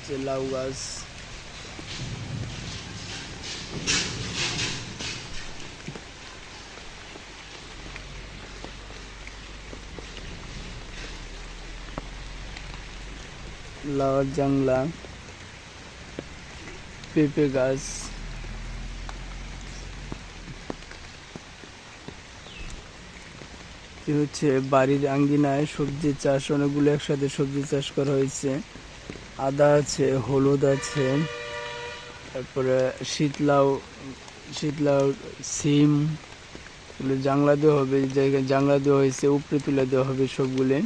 হচ্ছে লাউ গাছ। লাউয়ের জাংলা, পেঁপে গাছ, হচ্ছে বাড়ির আঙ্গিনায় সবজি চাষ, অনেকগুলো একসাথে সবজি চাষ করা হয়েছে। আদা আছে, হলুদ আছে, তারপরে শীতলাউ, সিম, এগুলো জাংলা দেওয়া হবে, জায়গায় জাংলা দেওয়া হয়েছে, উপরে তুলে দেওয়া হবে সবগুলো।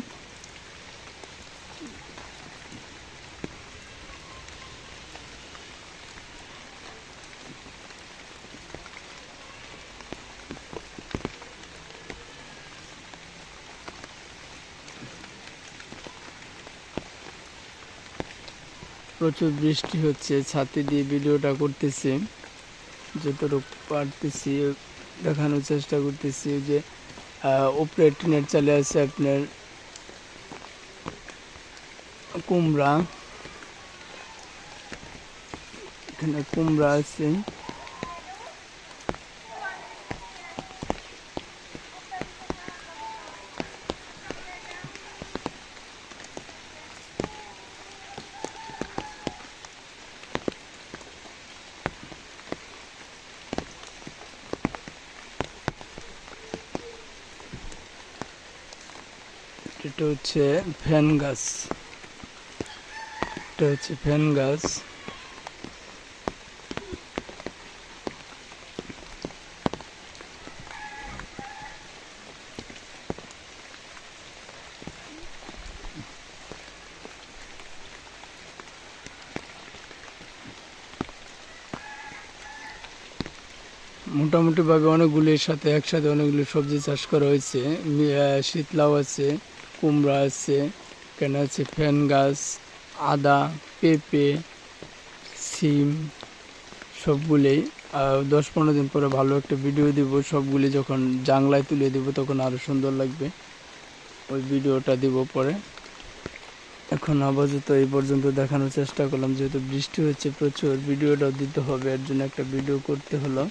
প্রচুর বৃষ্টি হচ্ছে, ছাতি দিয়ে ভিডিওটা করতেছি, যতটুকু পারতেছি দেখানোর চেষ্টা করতেছি। যে উপরে টিনের চালে আছে আপনার কুমড়া, এখানে কুমড়া আছে, এটা হচ্ছে ফ্যান গাছ, এটা হচ্ছে ফ্যান গাছ। মোটামুটি ভাবে অনেকগুলির সাথে একসাথে অনেকগুলি সবজি চাষ করা হয়েছে। শীতলাউ আছে, কুমড়া আছে, এখানে আছে ফ্যান গাছ, আদা, পেঁপে, সিম, সবগুলোই। 10-15 দিন পরে ভালো একটা ভিডিও দিব, সবগুলি যখন জাংলায় তুলে দিব তখন আরো সুন্দর লাগবে, ওই ভিডিওটা দিব পরে। এখন আপাতত এই পর্যন্ত দেখানোর চেষ্টা করলাম, যেহেতু বৃষ্টি হচ্ছে প্রচুর, ভিডিওটাও দিতে হবে, এর জন্য একটা ভিডিও করতে হলো।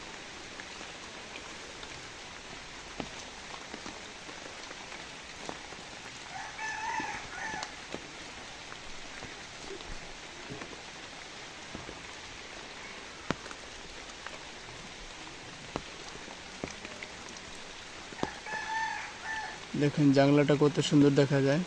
দেখেন জানলাটা কত সুন্দর দেখা যায়।